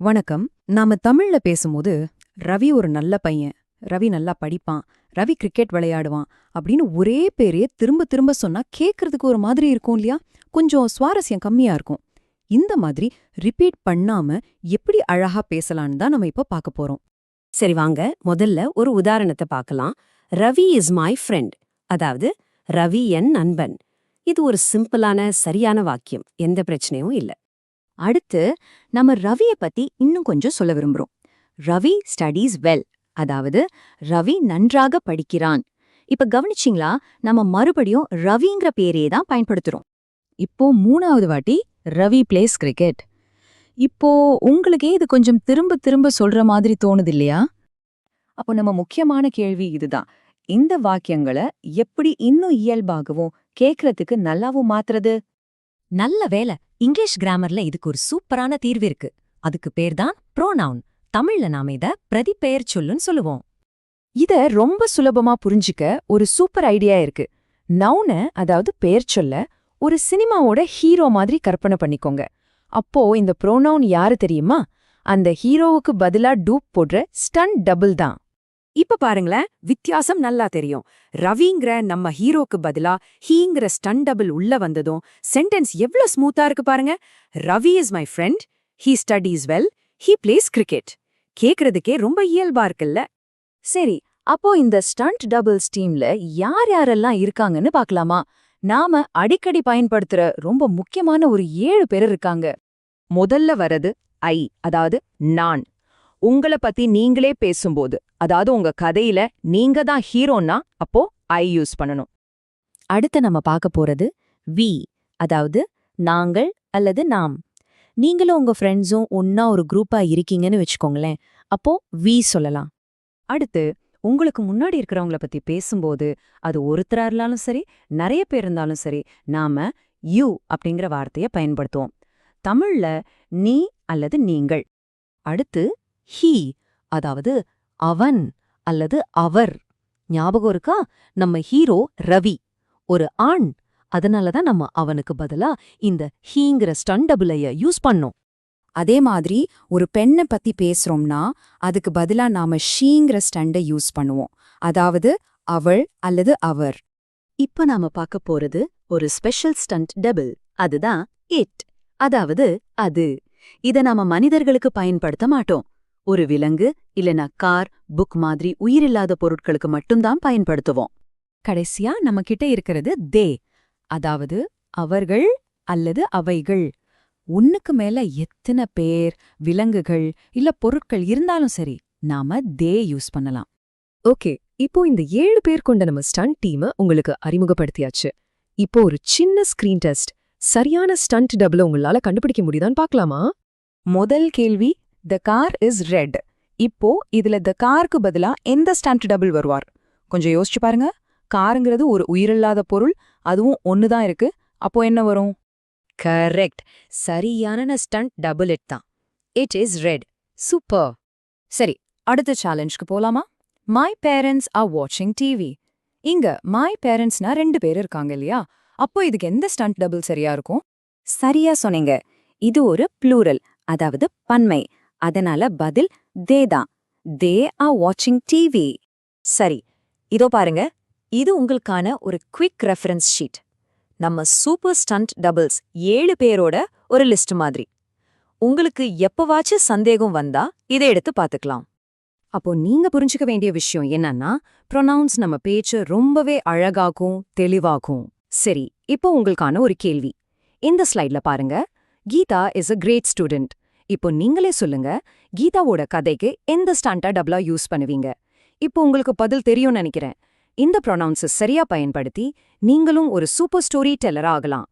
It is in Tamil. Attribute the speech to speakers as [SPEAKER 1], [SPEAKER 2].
[SPEAKER 1] வணக்கம். நாம தமிழ்ல பேசும்போது ரவி ஒரு நல்ல பையன், ரவி நல்லா படிப்பான், ரவி கிரிக்கெட் விளையாடுவான் அப்படின்னு ஒரே பேரையே திரும்ப திரும்ப சொன்னா கேட்கறதுக்கு ஒரு மாதிரி இருக்கும் இல்லையா? கொஞ்சம் சுவாரஸ்யம் கம்மியா இருக்கும். இந்த மாதிரி ரிப்பீட் பண்ணாம எப்படி அழகா பேசலான்னு தான் நம்ம இப்ப பார்க்க போறோம்.
[SPEAKER 2] சரி வாங்க, முதல்ல ஒரு உதாரணத்தை பார்க்கலாம். ரவி இஸ் மை ஃப்ரெண்ட், அதாவது ரவி என் நண்பன். இது ஒரு சிம்பிளான சரியான வாக்கியம், எந்த பிரச்சனையும் இல்ல.
[SPEAKER 3] அடுத்து நம்ம ரவியை பத்தி இன்னும் கொஞ்சம் சொல்ல விரும்புறோம். ரவி ஸ்டடீஸ் வெல், அதாவது ரவி நன்றாக படிக்கிறான். இப்ப கவனிச்சிங்களா, நம்ம மறுபடியும் ரவிங்கிற பேரையே தான் பயன்படுத்துறோம்.
[SPEAKER 1] இப்போ 3வது வாட்டி ரவி பிளேஸ் கிரிக்கெட். இப்போ உங்களுக்கே இது கொஞ்சம் திரும்ப திரும்ப சொல்ற மாதிரி தோணுது இல்லையா? அப்போ நம்ம முக்கியமான கேள்வி இதுதான். இந்த வாக்கியங்களை எப்படி இன்னும் இயல்பாகவும் கேட்கறதுக்கு நல்லாவும் மாத்துறது?
[SPEAKER 3] நல்ல வேலை, இங்கிலீஷ் கிராமர்ல இதுக்கு ஒரு சூப்பரான தீர்வு இருக்கு. அதுக்கு பேர் தான் ப்ரோனவுன். தமிழ்ல நாம இத பிரதிபெயர் சொல்லுன்னு சொல்லுவோம்.
[SPEAKER 1] இத ரொம்ப சுலபமா புரிஞ்சுக்க ஒரு சூப்பர் ஐடியா இருக்கு. நவுன, அதாவது பெயர் சொல்ல, ஒரு சினிமாவோட ஹீரோ மாதிரி கற்பனை பண்ணிக்கோங்க. அப்போ இந்த ப்ரோனவுன் யாரு தெரியுமா? அந்த ஹீரோவுக்கு பதிலா டூப் போடுற ஸ்டண்ட் டபுள் தான்.
[SPEAKER 2] இப்ப பாருங்களேன், வித்தியாசம் நல்லா தெரியும். ரவிங்கிற நம்ம ஹீரோக்கு பதிலா ஹீங்கிற ஸ்டன் டபுள் உள்ள வந்ததும் சென்டென்ஸ் எவ்வளவு ஸ்மூத்தா இருக்கு பாருங்க. Ravi is my friend, he studies well, he plays cricket. கேக்குறதுக்கே ரொம்ப இயல்பா இருக்குல்ல?
[SPEAKER 3] சரி, அப்போ இந்த ஸ்டண்ட் டபுள்ஸ் டீம்ல யார் யாரெல்லாம் இருக்காங்கன்னு பார்க்கலாமா? நாம அடிக்கடி பயன்படுத்துற ரொம்ப முக்கியமான ஒரு 7 பேர் இருக்காங்க.
[SPEAKER 1] முதல்ல வரது ஐ, அதாவது நான். உங்கள பத்தி நீங்களே பேசும்போது, அதாவது உங்க கதையில நீங்க தான் ஹீரோன்னா அப்போ ஐ யூஸ் பண்ணணும்.
[SPEAKER 3] அடுத்து நம்ம பார்க்க போறது வி, அதாவது நாங்கள் அல்லது நாம். நீங்களும் உங்க ஃப்ரெண்ட்ஸும் ஒன்னா ஒரு குரூப்பா இருக்கீங்கன்னு வச்சுக்கோங்களேன், அப்போ வி சொல்லலாம்.
[SPEAKER 1] அடுத்து உங்களுக்கு முன்னாடி இருக்கிறவங்கள பத்தி பேசும்போது, அது ஒருத்தரா இருந்தாலும் சரி, நிறைய பேர் இருந்தாலும் சரி, நாம யூ அப்படிங்கிற வார்த்தைய பயன்படுத்துவோம். தமிழ்ல நீ அல்லது நீங்கள். அடுத்து ஹீ, அதாவது அவன் அல்லது அவர். ஞாபகம் இருக்கா? நம்ம ஹீரோ ரவி ஒரு ஆண், அதனாலதான் நம்ம அவனுக்கு பதிலா இந்த ஹீங்கிற ஸ்டன் டபுளைய யூஸ் பண்ணோம். அதே மாதிரி ஒரு பெண்ணை பத்தி பேசுறோம்னா அதுக்கு பதிலா நாம ஷீங்கிற ஸ்டண்டை யூஸ் பண்ணுவோம், அதாவது அவள் அல்லது அவர்.
[SPEAKER 3] இப்ப நாம பார்க்க போறது ஒரு ஸ்பெஷல் ஸ்டண்ட் டபுள், அதுதான் இட், அதாவது அது. இத நாம மனிதர்களுக்கு பயன்படுத்த மாட்டோம். ஒரு விலங்கு இல்லனா கார், புக் மாதிரி உயிரில்லாத பொருட்களுக்கு மட்டும்தான் பயன்படுத்துவோம்.
[SPEAKER 1] கடைசியா நம்ம கிட்ட இருக்கிறது தே, அதாவது அவர்கள் அல்லது அவைகள். ஒன்னுக்கு மேல எத்தனை பேர், விலங்குகள் இல்ல பொருட்கள் இருந்தாலும் சரி, நாம தே யூஸ் பண்ணலாம்.
[SPEAKER 4] ஓகே, இப்போ இந்த 7 பேர் கொண்ட நம்ம ஸ்டண்ட் டீமை உங்களுக்கு அறிமுகப்படுத்தியாச்சு. இப்போ ஒரு சின்ன ஸ்கிரீன் டெஸ்ட். சரியான ஸ்டண்ட் டபுள உங்களால கண்டுபிடிக்க முடியுதான்னு பார்க்கலாமா?
[SPEAKER 1] முதல் கேள்வி, த கார் இஸ் ரெட். இப்போ இதுல த காருக்கு பதிலா எந்த ஸ்டண்ட் டபுள் வருவார்? கொஞ்சம் யோசிச்சு பாருங்க. காருங்கிறது ஒரு உயிரில்லாத பொருள், அதுவும் ஒன்னுதான் இருக்கு. அப்போ என்ன வரும்?
[SPEAKER 2] கரெக்ட், சரியான ஸ்டண்ட் டபுள் இட் தான். It is red. சூப்பர்.
[SPEAKER 1] சரி, அடுத்த சேலஞ்சுக்கு போலாமா? மை பேரண்ட்ஸ் ஆர் வாட்சிங் டிவி. இங்க மை பேரண்ட்ஸ்னா 2 பேர் இருக்காங்க இல்லையா? அப்போ இதுக்கு எந்த ஸ்டண்ட் டபுள் சரியா இருக்கும்?
[SPEAKER 3] சரியா சொன்னீங்க. இது ஒரு ப்ளூரல், அதாவது பன்மை. அதனால பதில் தே தான். தே ஆர் வாட்சிங் டிவி. சரி, இதோ பாருங்க. இது உங்களுக்கான ஒரு குவிக் ரெஃபரன்ஸ் ஷீட். நம்ம சூப்பர் ஸ்டண்ட் டபுள்ஸ் 7 பேரோட ஒரு லிஸ்ட் மாதிரி. உங்களுக்கு எப்பவாச்சும் சந்தேகம் வந்தா இதை எடுத்து பார்த்துக்கலாம்.
[SPEAKER 1] அப்போ நீங்க புரிஞ்சுக்க வேண்டிய விஷயம் என்னன்னா, ப்ரொனவுன்ஸ் நம்ம பேச்சு ரொம்பவே அழகாக்கும் தெளிவாக்கும். சரி, இப்போ உங்களுக்கான ஒரு கேள்வி. இந்த ஸ்லைட்ல பாருங்க. Geetha is a great student. இப்போ நீங்களே சொல்லுங்க, கீதாவோட கதைக்கு எந்த ஸ்டண்ட டபுளா யூஸ் பண்ணுவீங்க? இப்போ உங்களுக்கு பதில் தெரியும்னு நினைக்கிறேன். இந்த ப்ரொனவுன்ஸை சரியா பயன்படுத்தி நீங்களும் ஒரு சூப்பர் ஸ்டோரி டெல்லரா ஆகலாம்.